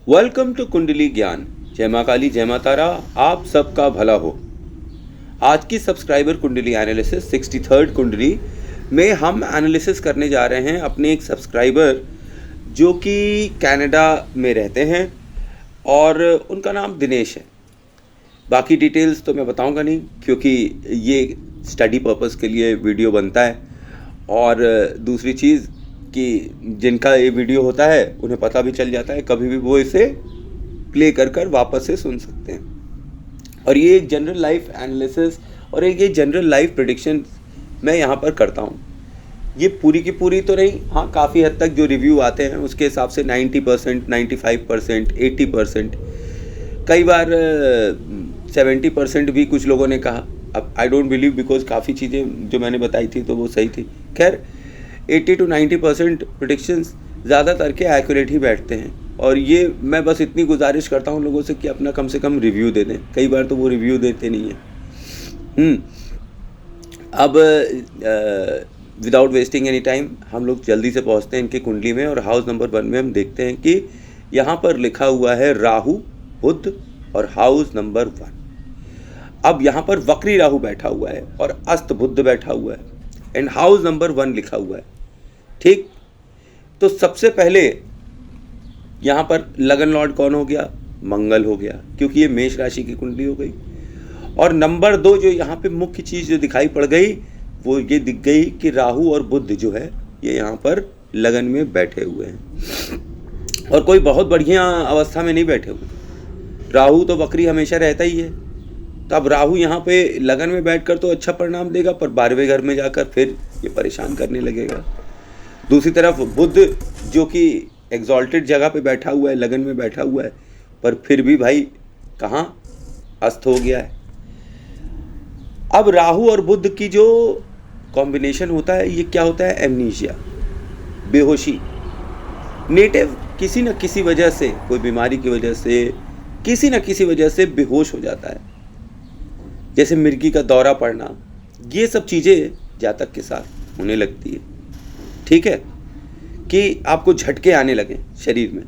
Welcome to कुंडली ज्ञान। जय माँ काली, जय माँ तारा, आप सबका भला हो। आज की सब्सक्राइबर कुंडली एनालिसिस 63rd कुंडली में हम एनालिसिस करने जा रहे हैं अपने एक सब्सक्राइबर जो कि कनाडा में रहते हैं और उनका नाम दिनेश है। बाकी डिटेल्स तो मैं बताऊंगा नहीं क्योंकि ये स्टडी पर्पस के लिए वीडियो बनता है। और दूसरी चीज़ कि जिनका ये वीडियो होता है उन्हें पता भी चल जाता है, कभी भी वो इसे प्ले कर वापस से सुन सकते हैं। और ये एक जनरल लाइफ एनालिसिस और एक ये जनरल लाइफ प्रेडिक्शन मैं यहाँ पर करता हूँ। ये पूरी की पूरी तो नहीं, हाँ काफ़ी हद तक जो रिव्यू आते हैं उसके हिसाब से 90%, 95%, 80%, कई बार 70% भी कुछ लोगों ने कहा। अब आई डोंट बिलीव बिकॉज काफ़ी चीज़ें जो मैंने बताई थी तो वो सही थी। खैर 80 to 90% प्रेडिक्शंस ज़्यादातर के एक्यूरेट ही बैठते हैं। और ये मैं बस इतनी गुजारिश करता हूँ लोगों से कि अपना कम से कम रिव्यू दे दें। कई बार तो वो रिव्यू देते नहीं हैं। अब विदाउट वेस्टिंग एनी टाइम हम लोग जल्दी से पहुँचते हैं इनके कुंडली में और हाउस नंबर 1 में हम देखते हैं कि यहाँ पर लिखा हुआ है राहु, बुध और हाउस नंबर 1। अब यहाँ पर वक्री राहु बैठा हुआ है और अस्त बुध बैठा हुआ है एंड हाउस नंबर 1 लिखा हुआ है। ठीक, तो सबसे पहले यहाँ पर लगन लॉर्ड कौन हो गया? मंगल हो गया, क्योंकि ये मेष राशि की कुंडली हो गई। और नंबर 2 जो यहाँ पे मुख्य चीज़ जो दिखाई पड़ गई वो ये दिख गई कि राहु और बुध जो है ये यहाँ पर लगन में बैठे हुए हैं और कोई बहुत बढ़िया अवस्था में नहीं बैठे हुए। राहु तो वक्री हमेशा रहता ही है, तो अब राहु यहाँ पे लगन में बैठकर तो अच्छा परिणाम देगा, पर 12वें घर में जाकर फिर ये परेशान करने लगेगा। दूसरी तरफ बुध जो कि एग्जॉल्टेड जगह पे बैठा हुआ है, लगन में बैठा हुआ है, पर फिर भी भाई कहाँ अस्त हो गया है। अब राहु और बुध की जो कॉम्बिनेशन होता है ये क्या होता है? एमनीशिया, बेहोशी। नेटिव किसी न किसी वजह से, कोई बीमारी की वजह से, किसी न किसी वजह से बेहोश हो जाता है, जैसे मिर्गी का दौरा पड़ना। ये सब चीज़ें जातक के साथ होने लगती है। ठीक है, कि आपको झटके आने लगे शरीर में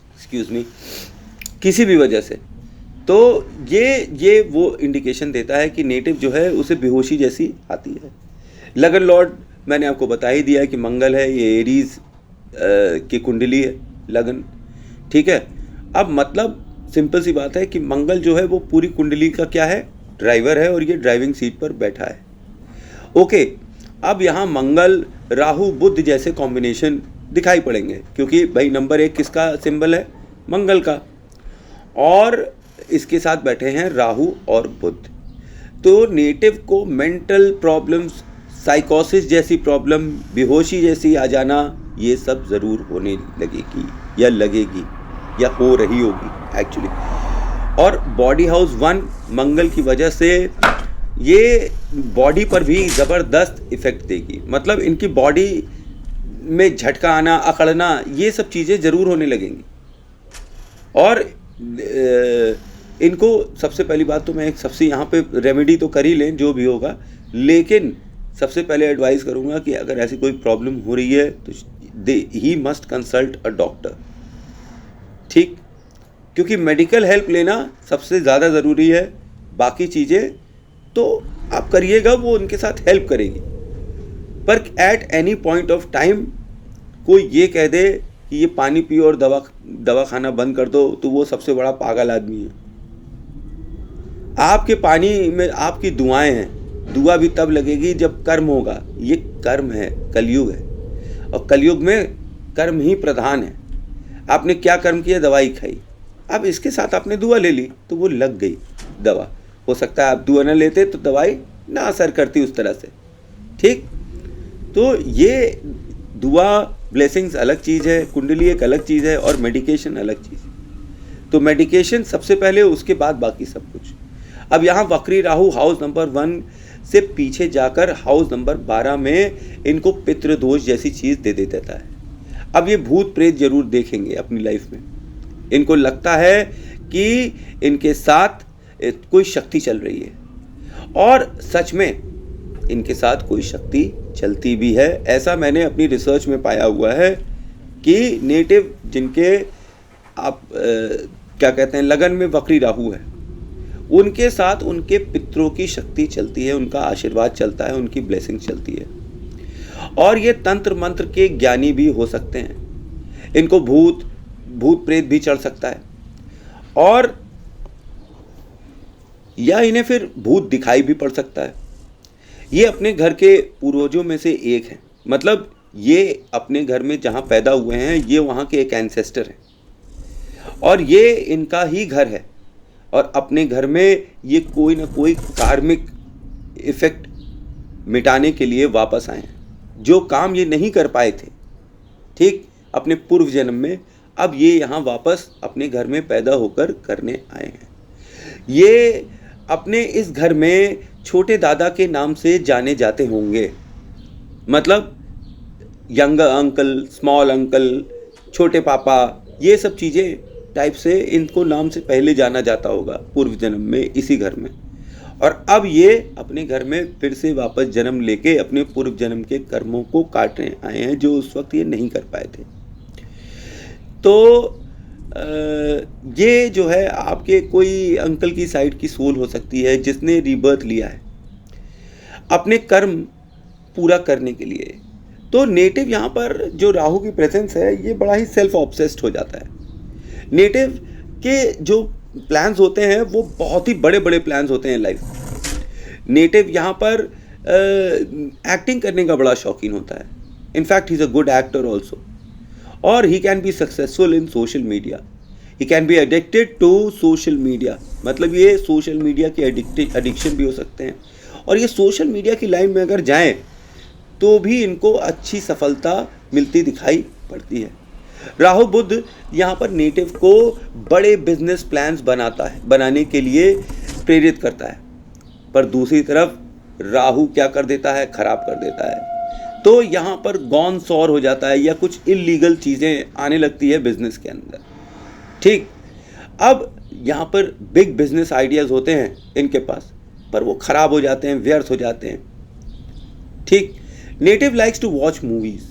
एक्सक्यूज मी, किसी भी वजह से, तो ये वो इंडिकेशन देता है कि नेटिव जो है उसे बेहोशी जैसी आती है। लगन लॉर्ड मैंने आपको बता ही दिया है कि मंगल है, ये एरीज की कुंडली है लगन। ठीक है, अब मतलब सिंपल सी बात है कि मंगल जो है वो पूरी कुंडली का क्या है? ड्राइवर है और ये ड्राइविंग सीट पर बैठा है। ओके, अब यहाँ मंगल राहु बुध जैसे कॉम्बिनेशन दिखाई पड़ेंगे क्योंकि भाई नंबर 1 किसका सिंबल है? मंगल का, और इसके साथ बैठे हैं राहु और बुध। तो नेटिव को मेंटल प्रॉब्लम्स, साइकोसिस जैसी प्रॉब्लम, बेहोशी जैसी आ जाना, ये सब ज़रूर होने लगेगी या लगेगी या हो रही होगी एक्चुअली। और बॉडी हाउस 1 मंगल की वजह से ये बॉडी पर भी ज़बरदस्त इफ़ेक्ट देगी। मतलब इनकी बॉडी में झटका आना, अकड़ना, ये सब चीज़ें ज़रूर होने लगेंगी। और इनको सबसे पहली बात तो मैं एक सबसे यहाँ पे रेमेडी तो कर ही लें जो भी होगा, लेकिन सबसे पहले एडवाइस करूँगा कि अगर ऐसी कोई प्रॉब्लम हो रही है तो he must consult a doctor. ठीक, क्योंकि मेडिकल हेल्प लेना सबसे ज़्यादा ज़रूरी है। बाकी चीज़ें तो आप करिएगा, वो उनके साथ हेल्प करेगी। पर at any point of time कोई ये कह दे कि ये पानी पियो और दवा खाना बंद कर दो, तो वो सबसे बड़ा पागल आदमी है। आपके पानी में आपकी दुआएं हैं। दुआ भी तब लगेगी जब कर्म होगा। ये कर्म है, कलयुग है, और कलयुग में कर्म ही प्रधान है। आपने क्या कर्म किया? दवाई खाई। अब इसके साथ आपने दुआ ले ली तो वो लग गई दवा। हो सकता है आप दुआ ना लेते तो दवाई ना असर करती उस तरह से। ठीक, तो ये दुआ ब्लेसिंग्स अलग चीज़ है, कुंडली एक अलग चीज़ है और मेडिकेशन अलग चीज़ है। तो मेडिकेशन सबसे पहले, उसके बाद बाकी सब कुछ। अब यहाँ वक्री राहु हाउस नंबर 1 से पीछे जाकर हाउस नंबर 12 में इनको पितृदोष जैसी चीज़ दे देता है। अब ये भूत प्रेत जरूर देखेंगे अपनी लाइफ में। इनको लगता है कि इनके साथ कोई शक्ति चल रही है, और सच में इनके साथ कोई शक्ति चलती भी है। ऐसा मैंने अपनी रिसर्च में पाया हुआ है कि नेटिव जिनके आप क्या कहते हैं लगन में वक्री राहु है, उनके साथ उनके पितरों की शक्ति चलती है, उनका आशीर्वाद चलता है, उनकी ब्लेसिंग चलती है। और ये तंत्र मंत्र के ज्ञानी भी हो सकते हैं। इनको भूत प्रेत भी चढ़ सकता है, और या इन्हें फिर भूत दिखाई भी पड़ सकता है। ये अपने घर के पूर्वजों में से एक है, मतलब ये अपने घर में जहाँ पैदा हुए हैं ये वहाँ के एक एंसेस्टर हैं, और ये इनका ही घर है, और अपने घर में ये कोई ना कोई कार्मिक इफेक्ट मिटाने के लिए वापस आए हैं। जो काम ये नहीं कर पाए थे ठीक अपने पूर्व जन्म में, अब ये यहाँ वापस अपने घर में पैदा होकर करने आए हैं। ये अपने इस घर में छोटे दादा के नाम से जाने जाते होंगे, मतलब यंगर अंकल, स्मॉल अंकल, छोटे पापा, ये सब चीज़ें टाइप से इनको नाम से पहले जाना जाता होगा पूर्व जन्म में इसी घर में। और अब ये अपने घर में फिर से वापस जन्म लेके अपने पूर्व जन्म के कर्मों को काटने आए हैं जो उस वक्त ये नहीं कर पाए थे। तो ये जो है आपके कोई अंकल की साइड की सोल हो सकती है जिसने रीबर्थ लिया है अपने कर्म पूरा करने के लिए। तो नेटिव यहाँ पर जो राहु की प्रेजेंस है ये बड़ा ही सेल्फ ऑब्सेस्ड हो जाता है। नेटिव के जो प्लान्स होते हैं वो बहुत ही बड़े बड़े प्लान्स होते हैं लाइफ। नेटिव यहाँ पर एक्टिंग करने का बड़ा शौकीन होता है। In fact he is a good actor also, और he can be successful in social media. He can be addicted to social media, मतलब ये सोशल मीडिया के एडिक्शन भी हो सकते हैं, और ये सोशल मीडिया की लाइन में अगर जाएं तो भी इनको अच्छी सफलता मिलती दिखाई पड़ती है। राहु बुध यहाँ पर नेटिव को बड़े बिजनेस प्लान्स बनाने के लिए प्रेरित करता है, पर दूसरी तरफ राहु क्या कर देता है, खराब कर देता है। तो यहाँ पर गॉन सौर हो जाता है या कुछ इलीगल चीज़ें आने लगती है बिजनेस के अंदर। ठीक, अब यहाँ पर बिग बिजनेस आइडियाज़ होते हैं इनके पास, पर वो खराब हो जाते हैं, व्यर्थ हो जाते हैं। ठीक, native likes to watch movies.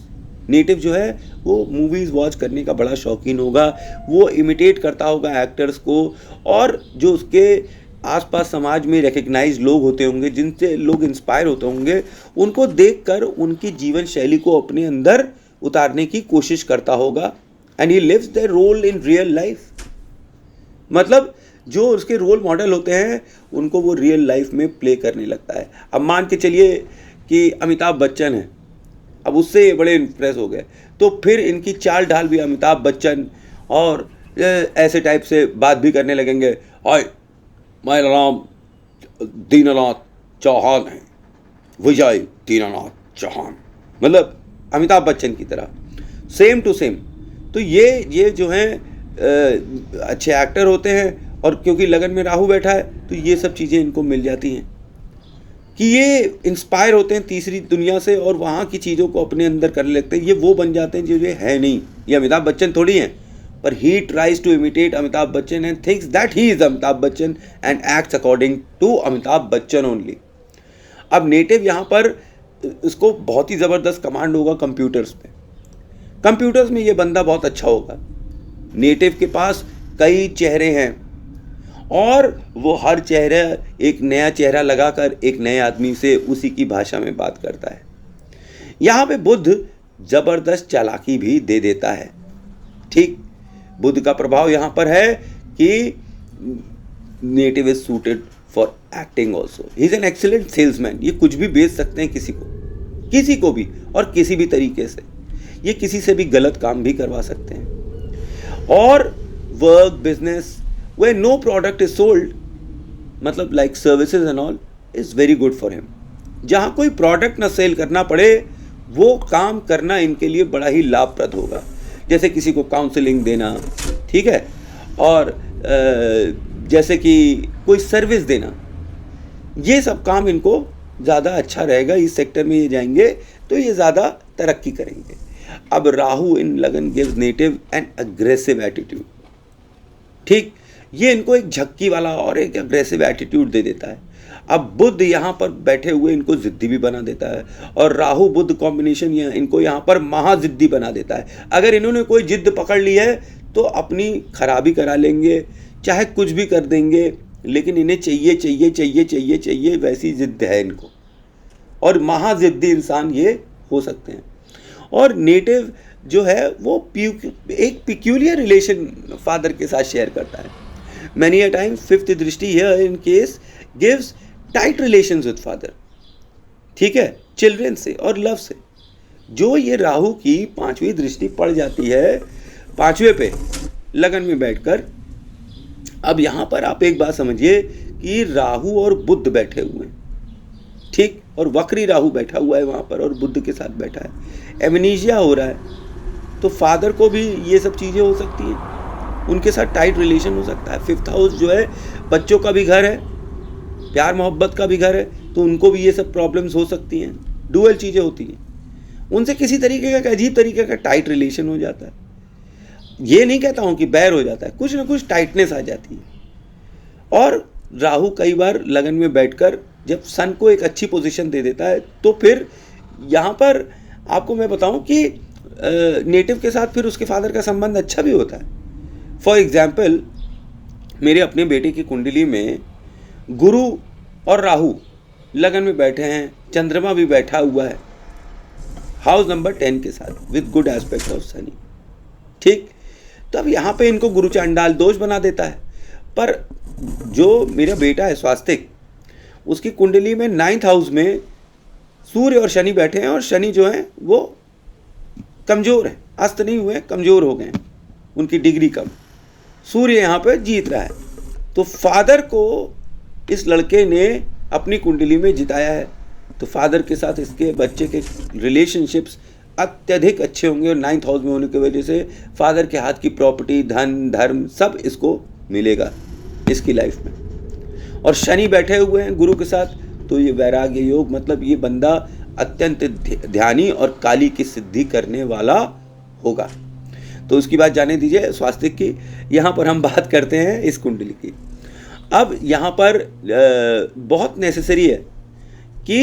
Native जो है वो मूवीज़ वॉच करने का बड़ा शौकीन होगा, वो इमिटेट करता होगा एक्टर्स को, और जो उसके आसपास समाज में रिकग्नाइज लोग होते होंगे, जिनसे लोग इंस्पायर होते होंगे, उनको देखकर उनकी जीवन शैली को अपने अंदर उतारने की कोशिश करता होगा। And he lives the role in real life, मतलब जो उसके रोल मॉडल होते हैं उनको वो रियल लाइफ में प्ले करने लगता है। अब मान के चलिए कि अमिताभ बच्चन है, अब उससे ये बड़े इम्प्रेस हो गए, तो फिर इनकी चाल ढाल भी अमिताभ बच्चन और ऐसे टाइप से बात भी करने लगेंगे। हाय, मेरा नाम दीनानाथ चौहान है, विजय दीनानाथ चौहान, मतलब अमिताभ बच्चन की तरह सेम टू सेम। तो ये जो हैं अच्छे एक्टर होते हैं, और क्योंकि लगन में राहु बैठा है तो ये सब चीज़ें इनको मिल जाती हैं कि ये इंस्पायर होते हैं तीसरी दुनिया से और वहाँ की चीज़ों को अपने अंदर करने लगते हैं। ये वो बन जाते हैं जो ये है नहीं। ये अमिताभ बच्चन थोड़ी हैं, पर he tries to imitate Amitabh Bachchan and thinks that he is Amitabh Bachchan and acts according to Amitabh Bachchan only. अब नेटिव यहाँ पर इसको बहुत ही ज़बरदस्त कमांड होगा कंप्यूटर्स पे। कंप्यूटर्स में ये बंदा बहुत अच्छा होगा। नेटिव के पास कई चेहरे हैं, और वो हर चेहरा एक नया चेहरा लगाकर एक नए आदमी से उसी की भाषा में बात करता है। यहाँ पे बुध ज़बरदस्त चालाकी भी दे देता है। ठीक, बुध का प्रभाव यहाँ पर है कि native is suited for acting also. He is an excellent salesman. ये कुछ भी बेच सकते हैं किसी को भी और किसी भी तरीके से। ये किसी से भी गलत काम भी करवा सकते हैं। और work business where no product is sold, मतलब like services and all, is very good for him। जहाँ कोई प्रोडक्ट ना सेल करना पड़े वो काम करना इनके लिए बड़ा ही लाभप्रद होगा। जैसे किसी को काउंसलिंग देना, ठीक है, और जैसे कि कोई सर्विस देना, ये सब काम इनको ज़्यादा अच्छा रहेगा। इस सेक्टर में ये जाएंगे तो ये ज़्यादा तरक्की करेंगे। अब राहु इन लगन gives native an aggressive attitude. ठीक, ये इनको एक झक्की वाला और एक अग्रेसिव एटीट्यूड दे देता है। अब बुध यहाँ पर बैठे हुए इनको ज़िद्दी भी बना देता है, और राहु बुध कॉम्बिनेशन इनको यहाँ पर महाजिद्दी बना देता है। अगर इन्होंने कोई जिद्द पकड़ ली है तो अपनी खराबी करा लेंगे, चाहे कुछ भी कर देंगे, लेकिन इन्हें चाहिए चाहिए चाहिए चाहिए चाहिए, वैसी जिद्द है इनको, और महाजिद्दी इंसान ये हो सकते हैं। और नेटिव जो है वो एक पिक्यूलियर रिलेशन फादर के साथ शेयर करता है। मैनी अ टाइम फिफ्थ दृष्टि here in case gives tight relations with father, ठीक है, चिल्ड्रन से और लव से। जो ये राहु की 5वीं दृष्टि पड़ जाती है 5वें पे लगन में बैठकर, अब यहाँ पर आप एक बात समझिए कि राहु और बुध बैठे हुए हैं, ठीक, और वक्री राहु बैठा हुआ है वहाँ पर और बुध के साथ बैठा है, एमनीजिया हो रहा है, तो फादर को भी ये सब चीज़ें हो सकती हैं, उनके साथ टाइट रिलेशन हो सकता है। 5th हाउस जो है बच्चों का भी घर है, प्यार मोहब्बत का भी घर है, तो उनको भी ये सब प्रॉब्लम्स हो सकती हैं, डुअल चीज़ें होती हैं, उनसे किसी तरीके का अजीब तरीके का टाइट रिलेशन हो जाता है। ये नहीं कहता हूँ कि बैर हो जाता है, कुछ ना कुछ टाइटनेस आ जाती है। और राहु कई बार लगन में बैठकर जब सन को एक अच्छी पोजीशन दे देता है, तो फिर यहाँ पर आपको मैं बताऊँ कि नेटिव के साथ फिर उसके फादर का संबंध अच्छा भी होता है। फॉर एग्जाम्पल, मेरे अपने बेटे की कुंडली में गुरु और राहु लगन में बैठे हैं, चंद्रमा भी बैठा हुआ है हाउस नंबर 10 के साथ with good aspect of Shani, ठीक। तो अब यहाँ पे इनको गुरु चांडाल दोष बना देता है। पर जो मेरा बेटा है स्वास्तिक, उसकी कुंडली में 9th हाउस में सूर्य और शनि बैठे हैं, और शनि जो है वो कमज़ोर है, अस्त नहीं हुए, कमज़ोर हो गए, उनकी डिग्री कम, सूर्य यहाँ पे जीत रहा है। तो फादर को इस लड़के ने अपनी कुंडली में जिताया है, तो फादर के साथ इसके बच्चे के रिलेशनशिप्स अत्यधिक अच्छे होंगे, और 9th हाउस में होने की वजह से फादर के हाथ की प्रॉपर्टी, धन, धर्म सब इसको मिलेगा इसकी लाइफ में। और शनि बैठे हुए हैं गुरु के साथ, तो ये वैराग्य योग, मतलब ये बंदा अत्यंत ध्यानी और काली की सिद्धि करने वाला होगा। तो उसकी बात जाने दीजिए स्वास्तिक की, यहाँ पर हम बात करते हैं इस कुंडली की। अब यहाँ पर बहुत नेसेसरी है कि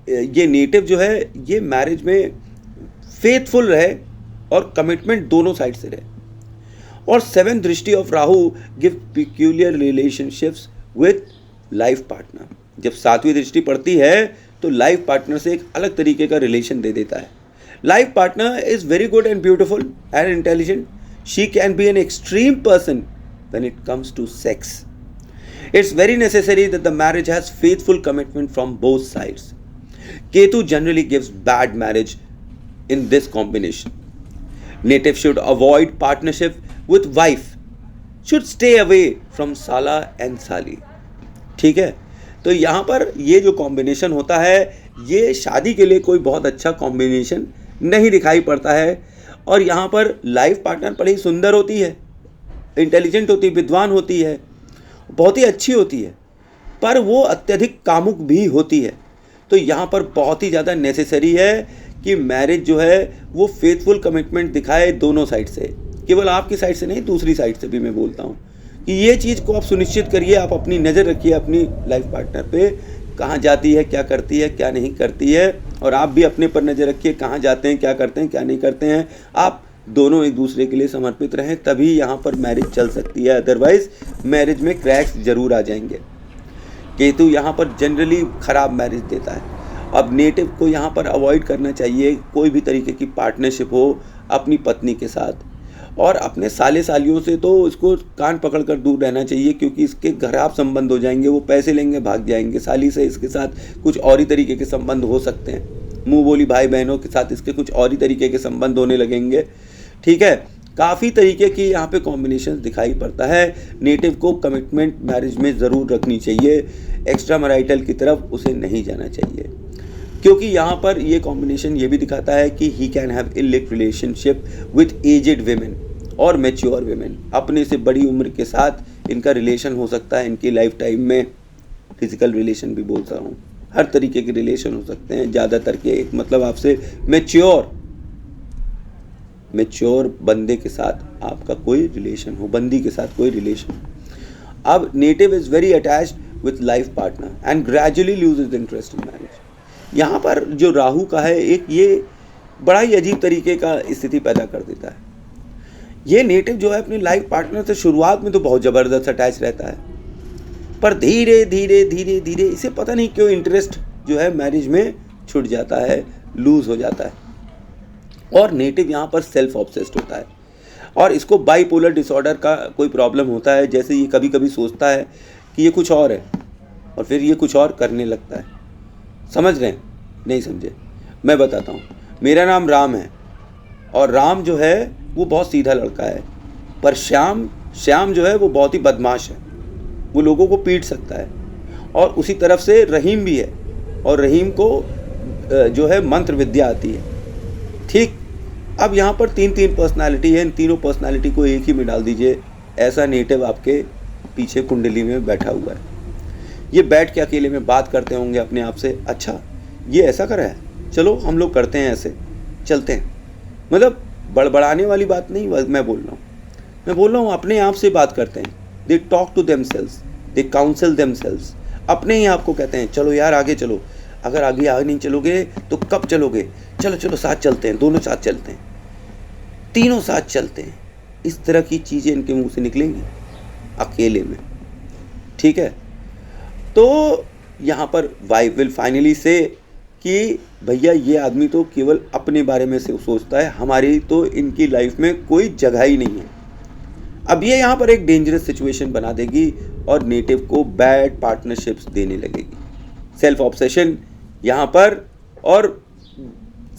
ये नेटिव जो है ये मैरिज में फेथफुल रहे और कमिटमेंट दोनों साइड से रहे। और 7th दृष्टि of Rahu give peculiar relationships with life partner. जब 7वीं दृष्टि पड़ती है तो लाइफ पार्टनर से एक अलग तरीके का रिलेशन दे देता है। Life partner is very good and beautiful and intelligent, she can be an extreme person when it comes to sex. It's very necessary that the marriage has faithful commitment from both sides. Ketu generally gives bad marriage in this combination. Native should avoid partnership with wife, should stay away from Sala and Sali. ठीक है, तो यहाँ पर ये जो combination होता है ये शादी के लिए कोई बहुत अच्छा कॉम्बिनेशन नहीं दिखाई पड़ता है। और यहाँ पर लाइफ पार्टनर बड़ी सुंदर होती है, इंटेलिजेंट होती है, विद्वान होती है, बहुत ही अच्छी होती है, पर वो अत्यधिक कामुक भी होती है। तो यहाँ पर बहुत ही ज़्यादा नेसेसरी है कि मैरिज जो है वो फेथफुल कमिटमेंट दिखाए दोनों साइड से, केवल आपकी साइड से नहीं, दूसरी साइड से भी मैं बोलता हूँ कि ये चीज़ को आप सुनिश्चित करिए। आप अपनी नज़र रखिए अपनी लाइफ पार्टनर पे, कहाँ जाती है, क्या करती है, क्या नहीं करती है, और आप भी अपने पर नज़र रखिए, कहाँ जाते हैं, क्या करते हैं, क्या नहीं करते हैं। आप दोनों एक दूसरे के लिए समर्पित रहें, तभी यहाँ पर मैरिज चल सकती है, अदरवाइज मैरिज में क्रैक्स जरूर आ जाएंगे। केतु यहाँ पर जनरली ख़राब मैरिज देता है। अब नेटिव को यहाँ पर अवॉइड करना चाहिए कोई भी तरीके की पार्टनरशिप हो अपनी पत्नी के साथ, और अपने साले सालियों से तो इसको कान पकड़ कर दूर रहना चाहिए, क्योंकि इसके खराब संबंध हो जाएंगे, वो पैसे लेंगे भाग जाएंगे। साली से इसके साथ कुछ और ही तरीके के संबंध हो सकते हैं, मुँह बोली भाई बहनों के साथ इसके कुछ और ही तरीके के संबंध होने लगेंगे, ठीक है। काफ़ी तरीके की यहाँ पे कॉम्बिनेशन दिखाई पड़ता है। नेटिव को कमिटमेंट मैरिज में ज़रूर रखनी चाहिए, एक्स्ट्रा मैरिटल की तरफ उसे नहीं जाना चाहिए, क्योंकि यहाँ पर ये कॉम्बिनेशन ये भी दिखाता है कि ही कैन हैव इलिक रिलेशनशिप विथ एजेड वेमेन और मैच्योर वेमेन। अपने से बड़ी उम्र के साथ इनका रिलेशन हो सकता है, इनकी लाइफ टाइम में फिजिकल रिलेशन भी बोल रहा हूँ, हर तरीके के रिलेशन हो सकते हैं। ज़्यादातर के एक मतलब आपसे मैच्योर मेच्योर बंदे के साथ आपका कोई रिलेशन हो, बंदी के साथ कोई रिलेशन। अब native is very attached with life partner and gradually loses interest in marriage. यहाँ पर जो राहु का है एक ये बड़ा ही अजीब तरीके का स्थिति पैदा कर देता है। ये नेटिव जो है अपनी लाइफ पार्टनर से शुरुआत में तो बहुत ज़बरदस्त अटैच रहता है, पर धीरे धीरे धीरे धीरे इसे पता नहीं क्यों इंटरेस्ट जो है मैरिज में छूट जाता है, लूज हो जाता है। और नेटिव यहाँ पर सेल्फ ऑब्सेस्ड होता है और इसको बाइपोलर डिसऑर्डर का कोई प्रॉब्लम होता है। जैसे ये कभी कभी सोचता है कि ये कुछ और है और फिर ये कुछ और करने लगता है। समझ रहे हैं? नहीं समझे? मैं बताता हूँ। मेरा नाम राम है और राम जो है वो बहुत सीधा लड़का है, पर श्याम जो है वो बहुत ही बदमाश है, वो लोगों को पीट सकता है। और उसी तरफ से रहीम भी है और रहीम को जो है मंत्र विद्या आती है। ठीक, अब यहाँ पर तीन पर्सनालिटी है, इन तीनों पर्सनालिटी को एक ही में डाल दीजिए। ऐसा नेटिव आपके पीछे कुंडली में बैठा हुआ है। ये बैठ के अकेले में बात करते होंगे अपने आप से, अच्छा ये ऐसा करा है, चलो हम लोग करते हैं, ऐसे चलते हैं। मतलब बड़बड़ाने वाली बात नहीं मैं बोल रहा हूँ, मैं बोल रहा हूँ अपने आप से बात करते हैं। They talk to themselves, they counsel themselves. अपने ही आपको कहते हैं चलो यार आगे चलो, अगर आगे नहीं चलोगे तो कब चलोगे, चलो चलो साथ चलते हैं, दोनों साथ चलते हैं, तीनों साथ चलते हैं। इस तरह की चीज़ें इनके मुंह से निकलेंगी अकेले में। ठीक है, तो यहाँ पर वाइफ विल फाइनली से कि भैया ये आदमी तो केवल अपने बारे में से सोचता है, हमारी तो इनकी लाइफ में कोई जगह ही नहीं है। अब ये यहाँ पर एक डेंजरस सिचुएशन बना देगी और नेटिव को बैड पार्टनरशिप्स देने लगेगी। सेल्फ ऑब्सेशन यहाँ पर, और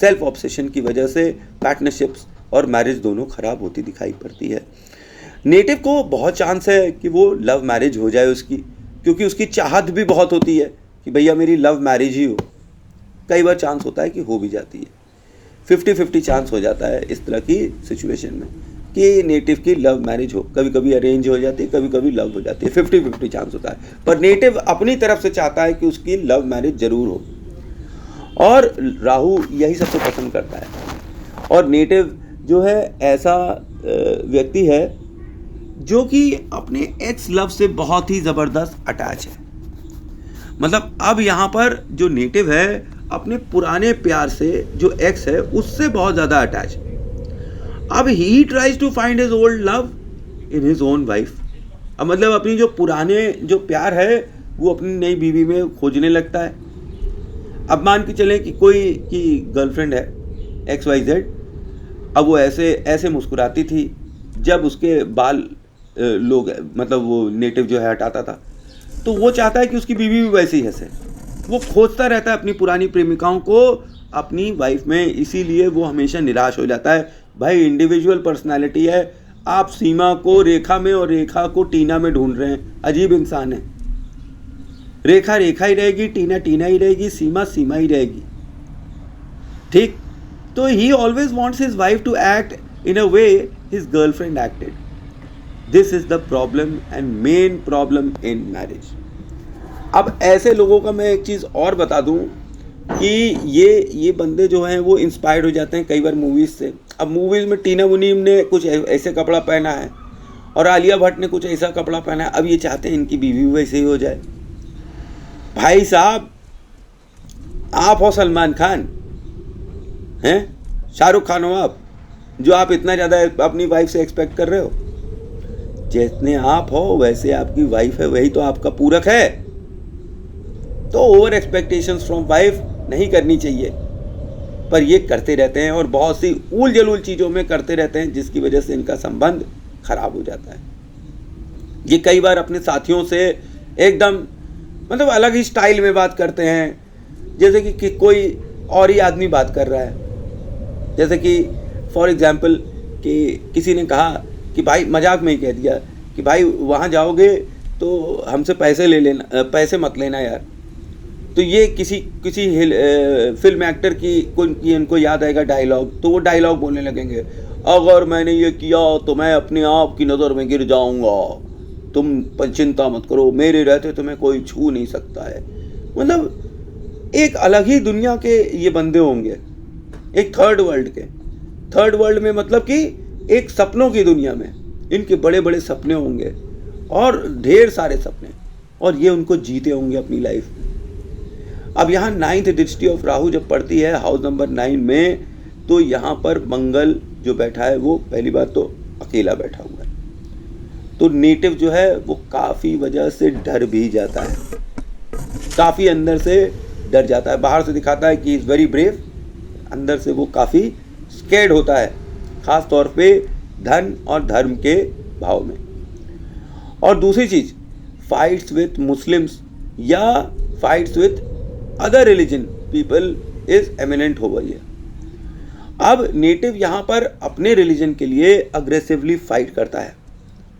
सेल्फ ऑब्सेशन की वजह से पार्टनरशिप्स और मैरिज दोनों खराब होती दिखाई पड़ती है। नेटिव को बहुत चांस है कि वो लव मैरिज हो जाए उसकी, क्योंकि उसकी चाहत भी बहुत होती है कि भैया मेरी लव मैरिज ही हो। कई बार चांस होता है कि हो भी जाती है, 50-50 चांस हो जाता है इस तरह की सिचुएशन में कि नेटिव की लव मैरिज हो। कभी कभी अरेंज हो जाती है, कभी कभी लव हो जाती है, 50-50 चांस होता है। पर नेटिव अपनी तरफ से चाहता है कि उसकी लव मैरिज जरूर हो, और राहु यही सबसे पसंद करता है। और नेटिव जो है ऐसा व्यक्ति है जो कि अपने एक्स लव से बहुत ही ज़बरदस्त अटैच है। मतलब अब यहाँ पर जो नेटिव है अपने पुराने प्यार से, जो एक्स है उससे बहुत ज़्यादा अटैच है। अब he tries to find his old love in his own wife. अब मतलब अपनी जो पुराने जो प्यार है वो अपनी नई बीवी में खोजने लगता है। अब मान के चलें कि कोई की गर्लफ्रेंड है XYZ, अब वो ऐसे मुस्कुराती थी जब उसके बाल लोग मतलब वो नेटिव जो है हटाता था, तो वो चाहता है कि उसकी बीवी भी वैसी हंसे। वो खोजता रहता है अपनी पुरानी प्रेमिकाओं को अपनी वाइफ में, इसीलिए वो हमेशा निराश हो जाता है। भाई इंडिविजुअल पर्सनालिटी है, आप सीमा को रेखा में और रेखा को टीना में ढूंढ रहे हैं। अजीब इंसान है। रेखा रेखा ही रहेगी, टीना टीना ही रहेगी, सीमा सीमा ही रहेगी। ठीक, तो he always wants his wife to act in a way his girlfriend acted. This is the problem and main problem in marriage. अब ऐसे लोगों का मैं एक चीज़ और बता दूं कि ये बंदे जो हैं वो इंस्पायर्ड हो जाते हैं कई बार मूवीज़ से। अब मूवीज़ में टीना मुनीम ने कुछ ऐसे कपड़ा पहना है और आलिया भट्ट ने कुछ ऐसा कपड़ा पहना है, अब ये चाहते हैं इनकी बीवी भी वैसे ही हो जाए। भाई साहब, आप हो सलमान खान हैं, शाहरुख खान हो आप, जो आप इतना ज़्यादा अपनी वाइफ से एक्सपेक्ट कर रहे हो। जितने आप हो वैसे आपकी वाइफ है, वही तो आपका पूरक है। तो ओवर एक्सपेक्टेशंस फ्रॉम वाइफ नहीं करनी चाहिए, पर ये करते रहते हैं और बहुत सी उल जलूल चीज़ों में करते रहते हैं, जिसकी वजह से इनका संबंध खराब हो जाता है। ये कई बार अपने साथियों से एकदम मतलब अलग ही स्टाइल में बात करते हैं, जैसे कि कोई और ही आदमी बात कर रहा है। जैसे कि फॉर एग्जांपल कि किसी ने कहा कि भाई, मजाक में ही कह दिया कि भाई वहाँ जाओगे तो हमसे पैसे ले लेना, पैसे मत लेना यार। तो ये किसी फिल्म एक्टर की इनको याद आएगा डायलॉग, तो वो डायलॉग बोलने लगेंगे, अगर मैंने ये किया तो मैं अपने आप की नज़र में गिर जाऊंगा, तुम चिंता मत करो, मेरे रहते तुम्हें कोई छू नहीं सकता है। मतलब एक अलग ही दुनिया के ये बंदे होंगे, एक थर्ड वर्ल्ड के। थर्ड वर्ल्ड में मतलब कि एक सपनों की दुनिया में इनके बड़े बड़े सपने होंगे और ढेर सारे सपने, और ये उनको जीते होंगे अपनी लाइफ में। अब यहाँ 9th दृष्टि ऑफ राहु जब पड़ती है हाउस नंबर 9 में, तो यहाँ पर मंगल जो बैठा है वो पहली बात तो अकेला बैठा हुआ है, तो नेटिव जो है वो काफ़ी वजह से डर भी जाता है, काफ़ी अंदर से डर जाता है। बाहर से दिखाता है कि इज़ वेरी ब्रेव, अंदर से वो काफ़ी स्केर्ड होता है, ख़ास तौर पे धन और धर्म के भाव में। और दूसरी चीज़, फाइट्स विथ मुस्लिम्स या fights with other religion people is eminent over here. अब नेटिव यहाँ पर अपने रिलीजन के लिए अग्रेसिवली फाइट करता है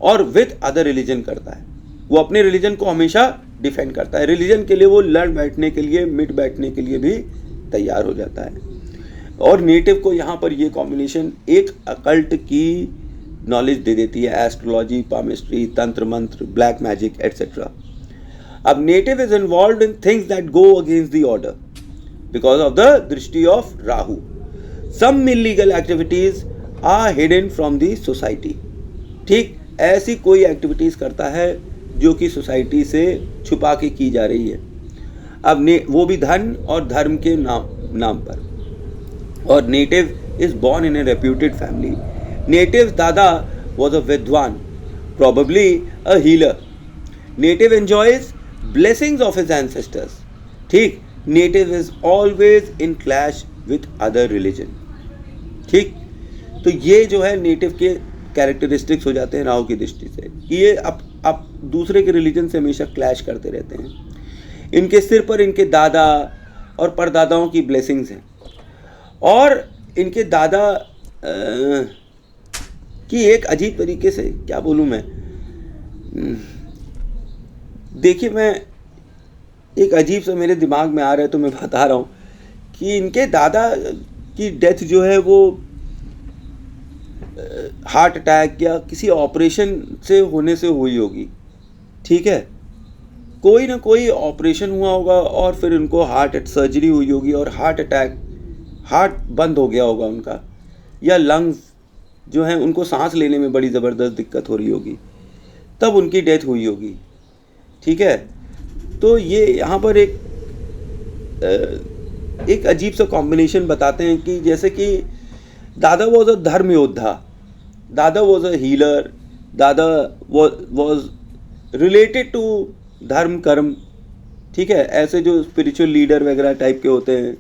और विथ अदर रिलीजन करता है, वो अपने रिलीजन को हमेशा डिफेंड करता है, रिलीजन के लिए वो लड़ बैठने के लिए, मिट बैठने के लिए भी तैयार हो जाता है। और नेटिव को यहाँ पर ये कॉम्बिनेशन एक अकल्ट की नॉलेज दे देती है, astrology, palmistry, tantra mantra, black magic etcetera. अब native is involved in things that go against the order because of the drishti of Rahu. Some illegal activities are hidden from the society. ठीक ऐसी कोई एक्टिविटीज करता है जो कि सोसाइटी से छुपा के की जा रही है, अब वो भी धन और धर्म के नाम पर। और native is born in A reputed family. Native दादा वॉज अ विद्वान, probably a healer. Native enjoys blessings of his ancestors. ठीक, native is always in clash with other religion. ठीक, तो ये जो है नेटिव के कैरेक्टरिस्टिक्स हो जाते हैं राहु की दृष्टि से कि ये अब दूसरे के रिलीजन से हमेशा क्लैश करते रहते हैं। इनके सिर पर इनके दादा और परदादाओं की ब्लेसिंग्स हैं और इनके दादा कि एक अजीब तरीके से क्या बोलूँ मैं, देखिए मैं एक अजीब सा मेरे दिमाग में आ रहा है तो मैं बता रहा हूँ कि इनके दादा की डेथ जो है वो हार्ट अटैक या किसी ऑपरेशन से होने से हुई होगी। ठीक है, कोई ना कोई ऑपरेशन हुआ होगा और फिर उनको हार्ट सर्जरी हुई होगी और हार्ट अटैक, हार्ट बंद हो गया होगा उनका, या लंग्स जो हैं उनको सांस लेने में बड़ी ज़बरदस्त दिक्कत हो रही होगी, तब उनकी डेथ हुई होगी। ठीक है, तो ये यहाँ पर एक अजीब सा कॉम्बिनेशन बताते हैं कि जैसे कि दादा वॉज अ धर्म योद्धा, दादा वॉज अ हीलर, दादा वॉज रिलेटेड टू धर्म कर्म। ठीक है, ऐसे जो स्पिरिचुअल लीडर वगैरह टाइप के होते हैं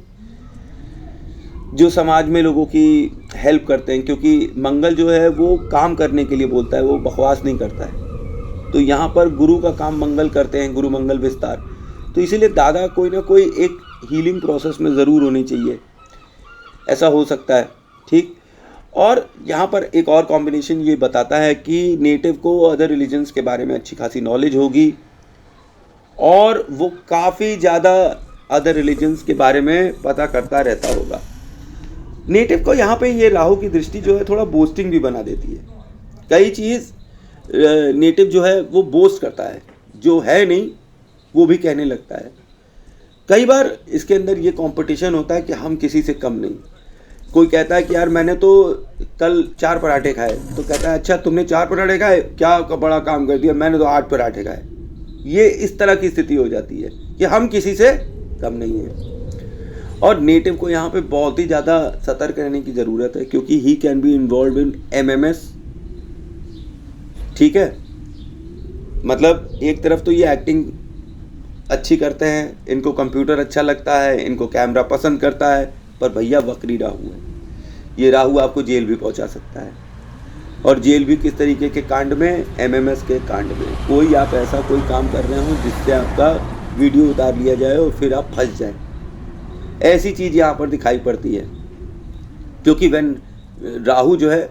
जो समाज में लोगों की हेल्प करते हैं, क्योंकि मंगल जो है वो काम करने के लिए बोलता है, वो बकवास नहीं करता है। तो यहाँ पर गुरु का काम मंगल करते हैं, गुरु मंगल विस्तार, तो इसीलिए दादा कोई ना कोई एक हीलिंग प्रोसेस में ज़रूर होनी चाहिए, ऐसा हो सकता है। ठीक, और यहाँ पर एक और कॉम्बिनेशन ये बताता है कि नेटिव को अदर रिलीजन्स के बारे में अच्छी खासी नॉलेज होगी और वो काफ़ी ज़्यादा अदर रिलीजन्स के बारे में पता करता रहता होगा। नेटिव को यहाँ पे ये राहु की दृष्टि जो है थोड़ा बोस्टिंग भी बना देती है। कई चीज़ नेटिव जो है वो बोस्ट करता है, जो है नहीं वो भी कहने लगता है। कई बार इसके अंदर ये कंपटीशन होता है कि हम किसी से कम नहीं। कोई कहता है कि यार मैंने तो कल 4 पराठे खाए, तो कहता है अच्छा तुमने 4 पराठे खाए, क्या बड़ा काम कर दिया, मैंने तो 8 पराठे खाए। ये इस तरह की स्थिति हो जाती है कि हम किसी से कम नहीं हैं। और नेटिव को यहाँ पे बहुत ही ज़्यादा सतर्क रहने की ज़रूरत है क्योंकि ही can be involve in MMS। ठीक है, मतलब एक तरफ तो ये एक्टिंग अच्छी करते हैं, इनको कंप्यूटर अच्छा लगता है, इनको कैमरा पसंद करता है, पर भैया वक्री राहु है। ये राहु आपको जेल भी पहुंचा सकता है, और जेल भी किस तरीके के कांड में, MMS के कांड में। कोई आप ऐसा कोई काम कर रहे हो जिससे आपका वीडियो उतार लिया जाए और फिर आप फंस जाए, ऐसी चीज़ यहाँ पर दिखाई पड़ती है। क्योंकि राहु जो है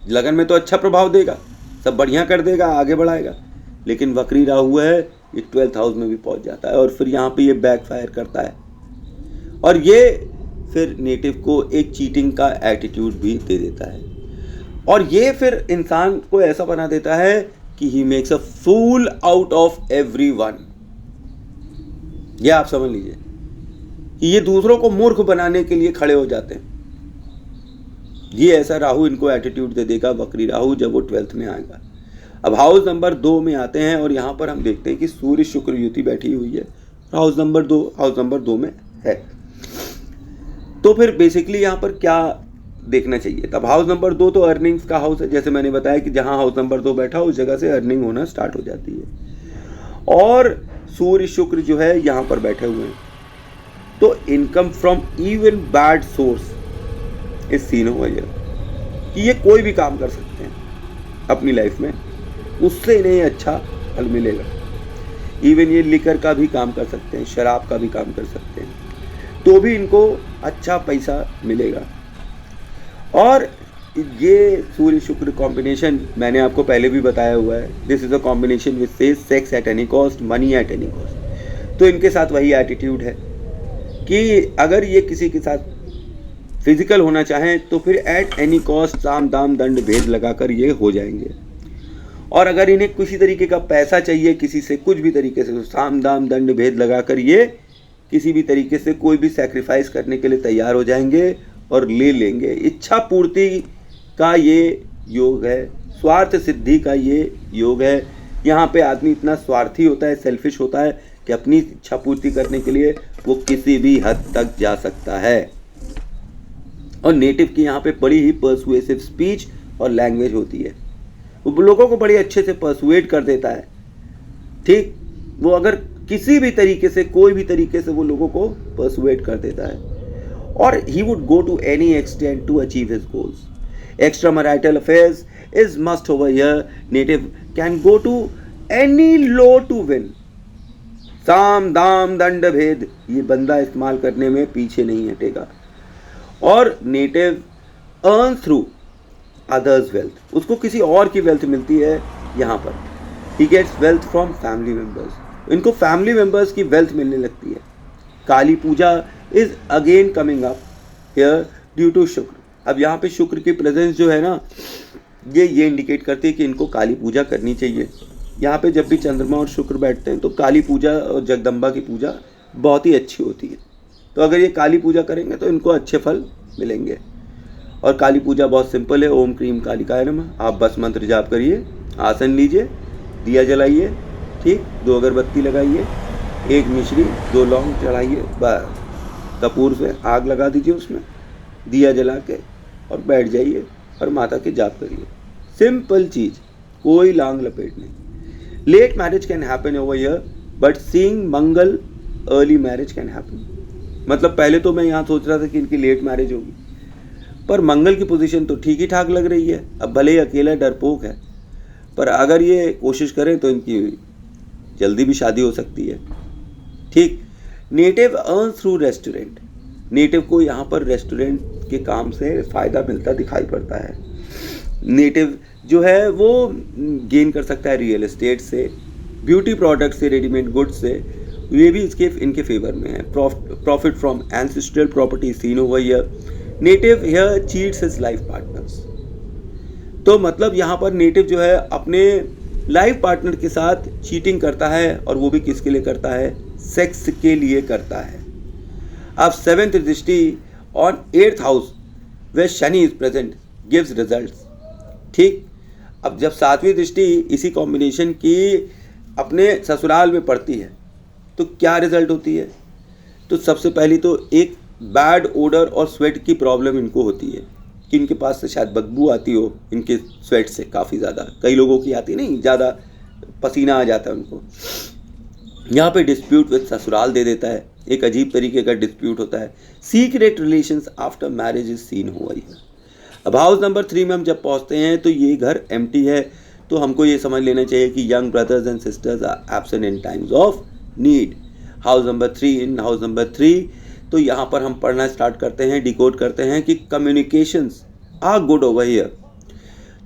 लगन में तो अच्छा प्रभाव देगा, सब बढ़िया कर देगा, आगे बढ़ाएगा, लेकिन वक्री राहु है, ये 12th हाउस में भी पहुंच जाता है और फिर यहाँ पे ये बैकफायर करता है और ये फिर नेटिव को एक चीटिंग का एटीट्यूड भी दे देता है और ये फिर इंसान को ऐसा बना देता है कि he makes a fool out of everyone. ये आप समझ लीजिए कि ये दूसरों को मूर्ख बनाने के लिए खड़े हो जाते हैं। ये ऐसा राहु इनको एटीट्यूड दे देगा, वक्री राहु, जब वो 12th में आएगा। अब हाउस नंबर 2 में आते हैं और यहाँ पर हम देखते हैं कि सूर्य शुक्र युति बैठी हुई है, हाउस नंबर 2 में है। तो फिर बेसिकली यहाँ पर क्या देखना चाहिए? तब हाउस नंबर 2 तो अर्निंग्स का हाउस है, जैसे मैंने बताया कि जहाँ हाउस नंबर 2 बैठा उस जगह से अर्निंग होना स्टार्ट हो जाती है। और सूर्य शुक्र जो है यहाँ पर बैठे हुए हैं, तो income from even bad source is seen हुआ है कि ये कोई भी काम कर सकते हैं अपनी लाइफ में, उससे इन्हें अच्छा फल मिलेगा। इवन ये लिकर का भी काम कर सकते हैं, शराब का भी काम कर सकते हैं, तो भी इनको अच्छा पैसा मिलेगा। और ये सूर्य शुक्र कॉम्बिनेशन मैंने आपको पहले भी बताया हुआ है, this is a combination which says sex at any cost, money at any cost. तो इनके साथ वही एटीट्यूड है कि अगर ये किसी के साथ फिजिकल होना चाहें तो फिर एट एनी कॉस्ट साम दाम दंड भेद लगाकर ये हो जाएंगे। और अगर इन्हें किसी तरीके का पैसा चाहिए किसी से, कुछ भी तरीके से, तो साम दाम दंड भेद लगाकर ये किसी भी तरीके से कोई भी सैक्रिफाइस करने के लिए तैयार हो जाएंगे और ले लेंगे। इच्छा पूर्ति का ये योग है, स्वार्थ सिद्धि का ये योग है। यहाँ पे आदमी इतना स्वार्थी होता है, सेल्फिश होता है कि अपनी इच्छा पूर्ति करने के लिए वो किसी भी हद तक जा सकता है। और नेटिव की यहाँ पे बड़ी ही पर्सुएसिव स्पीच और लैंग्वेज होती है, वो लोगों को बड़े अच्छे से पर्सुएट कर देता है। ठीक, वो अगर किसी भी तरीके से, कोई भी तरीके से वो लोगों को पर्सुएट कर देता है। और he would go to any extent to achieve his goals. Extra marital affairs is must over here. Native can go to any low to win. साम दाम दंड भेद ये बंदा इस्तेमाल करने में पीछे नहीं हटेगा। और native earn through others wealth, उसको किसी और की वेल्थ मिलती है। यहाँ पर he gets wealth from family members, इनको फैमिली मेंबर्स की वेल्थ मिलने लगती है। Kali Puja is again coming up here due to Shukra. अब यहाँ पे शुक्र की प्रेजेंस जो है ना, ये इंडिकेट करती है कि इनको काली पूजा करनी चाहिए। यहाँ पे जब भी चंद्रमा और शुक्र बैठते हैं तो काली पूजा और जगदम्बा की पूजा बहुत ही अच्छी होती है। तो अगर ये काली पूजा करेंगे तो इनको अच्छे फल मिलेंगे। और काली पूजा बहुत सिंपल है, ओम क्रीम कालिकाय नमः। आप बस मंत्र जाप करिए, आसन लीजिए, दिया जलाइए, ठीक, 2 अगरबत्ती लगाइए, 1 मिश्री, 2 लौंग चढ़ाइए, बस कपूर से आग लगा दीजिए, उसमें दिया जला के और बैठ जाइए और माता के जाप करिए। सिंपल चीज़, कोई लांग लपेट नहीं। Late marriage can happen over here but seeing Mangal early marriage can happen. मतलब पहले तो मैं यहाँ सोच रहा था कि इनकी लेट मैरिज होगी, पर मंगल की पोजीशन तो ठीक ही ठाक लग रही है। अब भले ही अकेला डरपोक है, पर अगर ये कोशिश करें तो इनकी जल्दी भी शादी हो सकती है। ठीक, native earn through restaurant. Native को यहाँ पर रेस्टोरेंट के काम से फ़ायदा मिलता दिखाई पड़ता है। नेटिव जो है वो गेन कर सकता है रियल एस्टेट से, ब्यूटी प्रोडक्ट से, रेडीमेड गुड्स से, ये भी इनके फेवर में है। Profit from ancestral property seen over here. Native here cheats his life partners. तो मतलब यहाँ पर नेटिव जो है अपने लाइफ पार्टनर के साथ चीटिंग करता है, और वो भी किसके लिए करता है? सेक्स के लिए करता है। अब 7th दृष्टि on 8th house way Shani is present gives results. ठीक, अब जब 7वीं दृष्टि इसी कॉम्बिनेशन की अपने ससुराल में पड़ती है तो क्या रिजल्ट होती है? तो सबसे पहली तो एक बैड ओडर और स्वेट की प्रॉब्लम इनको होती है कि इनके पास से शायद बदबू आती हो इनके स्वेट से काफ़ी ज़्यादा। कई लोगों की आती नहीं, ज़्यादा पसीना आ जाता है उनको। यहाँ पे डिस्प्यूट विद ससुराल दे देता है, एक अजीब तरीके का डिस्प्यूट होता है। Secret relations after marriage is seen हुआ है। अब हाउस नंबर 3 में हम जब पहुँचते हैं तो ये घर एम्प्टी है, तो हमको ये समझ लेना चाहिए कि young brothers and sisters are absent in times of need. House number 3 in house number 3, तो यहाँ पर हम पढ़ना स्टार्ट करते हैं, डिकोड करते हैं कि communications are good over here.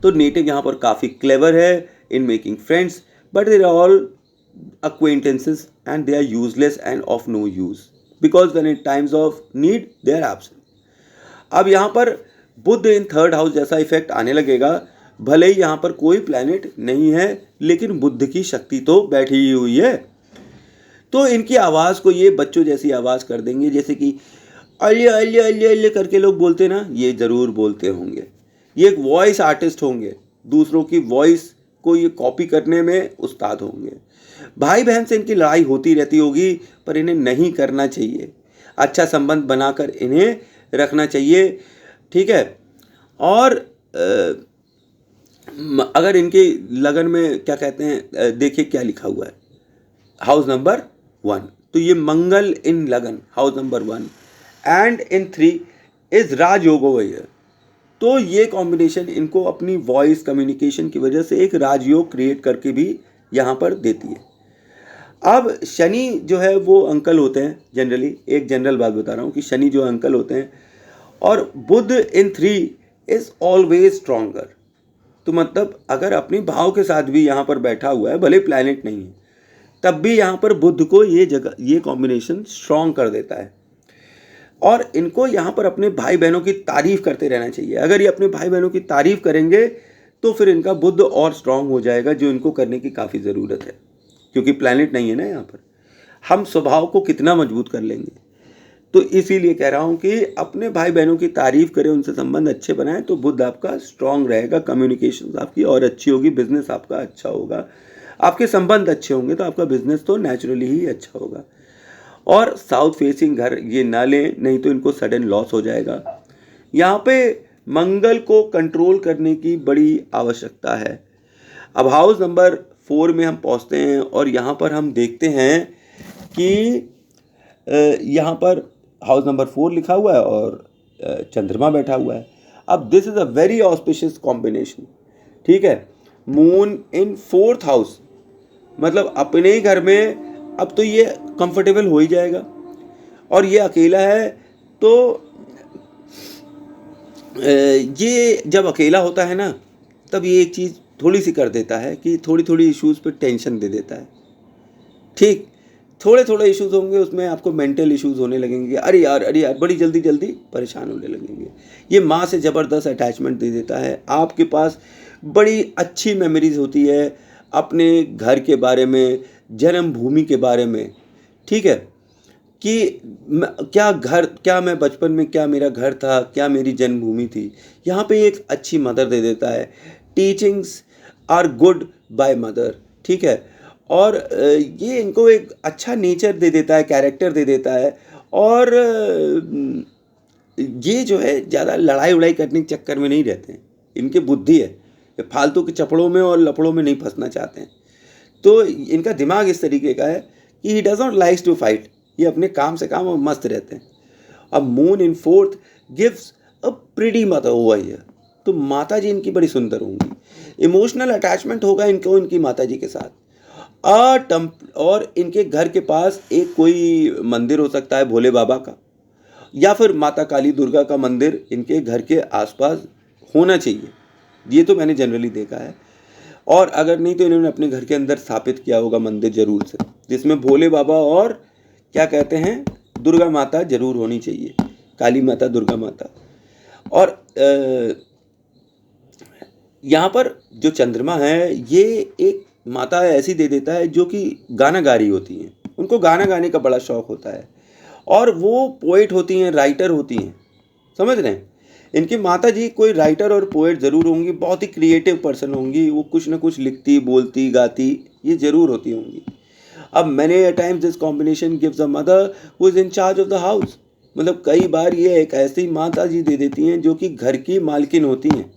तो नेटिव यहाँ पर काफ़ी क्लेवर है in making friends, but they are all acquaintances and they are useless and of no use because when in times of need they are absent. अब यहाँ पर बुध इन 3rd house जैसा effect आने लगेगा। भले ही यहाँ पर कोई प्लैनेट नहीं है, लेकिन बुध की शक्ति तो बैठी ही हुई है। तो इनकी आवाज़ को ये बच्चों जैसी आवाज़ कर देंगे, जैसे कि अल्ले अल्ले अल्ले अल्ले करके लोग बोलते ना, ये ज़रूर बोलते होंगे। ये एक वॉइस आर्टिस्ट होंगे, दूसरों की वॉइस को ये कॉपी करने में उस्ताद होंगे। भाई बहन से इनकी लड़ाई होती रहती होगी, पर इन्हें नहीं करना चाहिए। अच्छा संबंध बनाकर इन्हें रखना चाहिए, ठीक है। और अगर इनके लगन में क्या कहते हैं, देखिए क्या लिखा हुआ है, हाउस नंबर 1, तो ये Mangal in lagan house number 1 and in 3 is Rajyog. तो ये कॉम्बिनेशन इनको अपनी वॉइस कम्युनिकेशन की वजह से एक राजयोग क्रिएट करके भी यहाँ पर देती है। अब शनि जो है वो अंकल होते हैं जनरली, एक जनरल बात बता रहा हूँ कि शनि जो अंकल होते हैं, और बुध इन 3 इज ऑलवेज स्ट्रॉन्गर। तो मतलब अगर अपनी भाव के साथ भी यहाँ पर बैठा हुआ है, भले प्लैनेट नहीं है, तब भी यहाँ पर बुध को ये कॉम्बिनेशन स्ट्रॉन्ग कर देता है। और इनको यहाँ पर अपने भाई बहनों की तारीफ करते रहना चाहिए। अगर ये अपने भाई बहनों की तारीफ करेंगे तो फिर इनका बुध और स्ट्रॉन्ग हो जाएगा, जो इनको करने की काफ़ी ज़रूरत है, क्योंकि प्लैनेट नहीं है ना यहाँ पर। हम स्वभाव को कितना मजबूत कर लेंगे। तो इसीलिए कह रहा हूँ कि अपने भाई बहनों की तारीफ करें, उनसे संबंध अच्छे बनाएं, तो बुध आपका स्ट्रॉन्ग रहेगा, कम्युनिकेशन आपकी और अच्छी होगी, बिजनेस आपका अच्छा होगा, आपके संबंध अच्छे होंगे तो आपका बिजनेस तो नेचुरली ही अच्छा होगा। और साउथ फेसिंग घर ये ना लें, नहीं तो इनको सडन लॉस हो जाएगा। यहाँ पे मंगल को कंट्रोल करने की बड़ी आवश्यकता है। अब हाउस नंबर 4 में हम पहुँचते हैं और यहाँ पर हम देखते हैं कि यहाँ पर हाउस नंबर 4 लिखा हुआ है और चंद्रमा बैठा हुआ है। अब this is a very auspicious combination, ठीक है। मून इन 4th हाउस, मतलब अपने ही घर में अब तो ये कंफर्टेबल हो ही जाएगा। और ये अकेला है, तो ये जब अकेला होता है ना, तब ये एक चीज़ थोड़ी सी कर देता है कि थोड़ी थोड़ी इश्यूज़ पे टेंशन दे देता है, ठीक। थोड़े थोड़े इश्यूज़ होंगे, उसमें आपको मेंटल इश्यूज़ होने लगेंगे, अरे यार बड़ी जल्दी जल्दी परेशान होने लगेंगे। ये माँ से ज़बरदस्त अटैचमेंट दे देता है। आपके पास बड़ी अच्छी मेमोरीज होती है अपने घर के बारे में, जन्मभूमि के बारे में, ठीक है, कि क्या मैं बचपन में, क्या मेरा घर था, क्या मेरी जन्मभूमि थी। यहाँ पे एक अच्छी मदर दे देता है। Teachings are good by mother, ठीक है। और ये इनको एक अच्छा नेचर दे देता है, कैरेक्टर दे देता है। और ये जो है ज़्यादा लड़ाई उड़ाई करने के चक्कर में नहीं रहते हैं, इनकी बुद्धि है, ये फालतू के चपड़ों में और लफड़ों में नहीं फंसना चाहते हैं। तो इनका दिमाग इस तरीके का है कि he does not likes to fight, ये अपने काम से काम और मस्त रहते हैं। अब moon in 4th gives a pretty mother over here, तो माता जी इनकी बड़ी सुंदर होंगी। इमोशनल अटैचमेंट होगा इनको इनकी माता जी के साथ। और इनके घर के पास एक कोई मंदिर हो सकता है भोले बाबा का, या फिर माता काली दुर्गा का मंदिर इनके घर के आसपास होना चाहिए। ये तो मैंने जनरली देखा है। और अगर नहीं तो इन्होंने अपने घर के अंदर स्थापित किया होगा मंदिर जरूर से, जिसमें भोले बाबा और क्या कहते हैं दुर्गा माता जरूर होनी चाहिए, काली माता, दुर्गा माता। और यहाँ पर जो चंद्रमा है, ये एक माता ऐसी दे देता है जो कि गाना गा रही होती हैं, उनको गाना गाने का बड़ा शौक होता है, और वो पोएट होती हैं, राइटर होती हैं, समझ रहे हैं। इनकी माता जी कोई राइटर और पोएट ज़रूर होंगी, बहुत ही क्रिएटिव पर्सन होंगी, वो कुछ ना कुछ लिखती, बोलती, गाती, ये ज़रूर होती होंगी। अब many a times this combination gives a mother who is in charge of the house, मतलब कई बार ये एक ऐसी माता जी दे देती हैं जो कि घर की मालकिन होती हैं,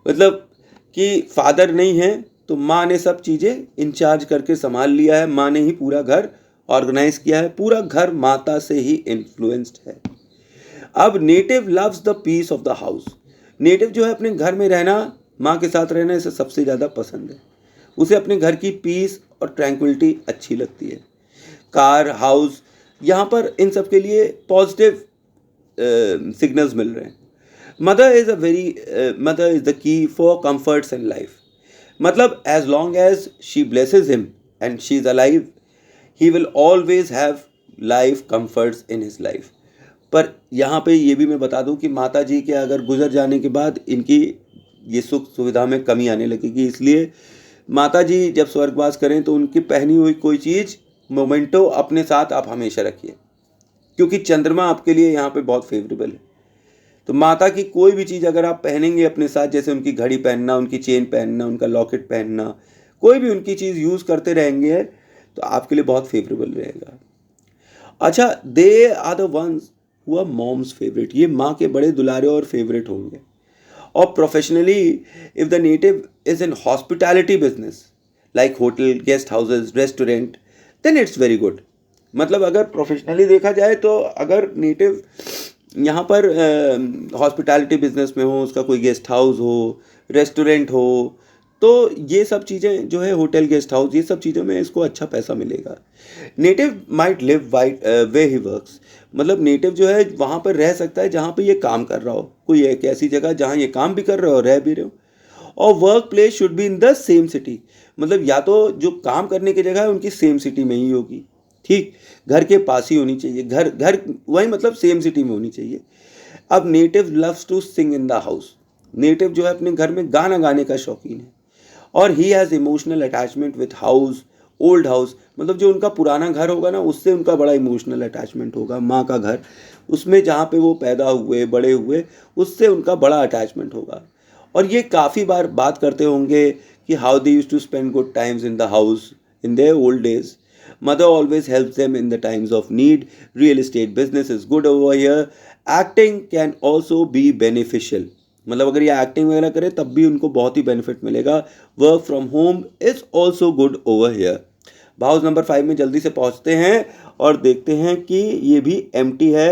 मतलब कि फादर नहीं है तो माँ ने सब चीज़ें इंचार्ज करके संभाल लिया है, माँ ने ही पूरा घर ऑर्गेनाइज किया है, पूरा घर माता से ही इन्फ्लुएंस्ड है। अब native loves the peace of the house, native जो है अपने घर में रहना, माँ के साथ रहना, इसे सबसे ज़्यादा पसंद है। उसे अपने घर की पीस और ट्रैंक्विलिटी अच्छी लगती है। कार, हाउस, यहाँ पर इन सब के लिए पॉजिटिव सिग्नल्स मिल रहे हैं। Mother is the key for comforts in life, मतलब as long as she blesses him and she is alive, he will always have life comforts in his life. पर यहाँ पे ये भी मैं बता दूँ कि माता जी के अगर गुजर जाने के बाद इनकी ये सुख सुविधा में कमी आने लगेगी, इसलिए माता जी जब स्वर्गवास करें तो उनकी पहनी हुई कोई चीज़ मोमेंटो अपने साथ आप हमेशा रखिए, क्योंकि चंद्रमा आपके लिए यहाँ पे बहुत फेवरेबल है। तो माता की कोई भी चीज़ अगर आप पहनेंगे अपने साथ, जैसे उनकी घड़ी पहनना, उनकी चेन पहनना, उनका लॉकेट पहनना, कोई भी उनकी चीज़ यूज़ करते रहेंगे तो आपके लिए बहुत फेवरेबल रहेगा। अच्छा, they are the ones who are mom's favourite, ये माँ के बड़े दुलारे और फेवरेट होंगे। और professionally, if the native is in hospitality business like hotel, guest houses, restaurant, then it's very good. मतलब अगर प्रोफेशनली देखा जाए तो अगर नेटिव यहाँ पर हॉस्पिटैलिटी बिजनेस में हो, उसका कोई गेस्ट हाउस हो, रेस्टोरेंट हो, तो ये सब चीज़ें जो है, होटल, गेस्ट हाउस, ये सब चीज़ों में इसको अच्छा पैसा मिलेगा। Native might live white way he works, मतलब नेटिव जो है वहाँ पर रह सकता है जहाँ पे ये काम कर रहा हो, कोई एक ऐसी जगह जहाँ ये काम भी कर रहे हो, रह भी रहे हो। और work place should be in the same city, मतलब या तो जो काम करने की जगह है उनकी सेम सिटी में ही होगी, ठीक, घर के पास ही होनी चाहिए, घर घर वही, मतलब सेम सिटी में होनी चाहिए। अब native loves to sing in the house, native जो है अपने घर में गाना गाने का शौकीन है। और he has emotional attachment with house, old house, मतलब जो उनका पुराना घर होगा ना, उससे उनका बड़ा इमोशनल अटैचमेंट होगा। माँ का घर, उसमें जहाँ पे वो पैदा हुए, बड़े हुए, उससे उनका बड़ा अटैचमेंट होगा। और ये काफ़ी बार बात करते होंगे कि how they used to spend good times in the house in their old days. Mother always helps them in the times of need. Real estate business is good over here. Acting can also be beneficial. मतलब अगर ये acting वगैरह करे तब भी उनको बहुत ही benefit मिलेगा। Work from home is also good over here. House number 5 में जल्दी से पहुंचते हैं और देखते हैं कि ये भी एम्प्टी है।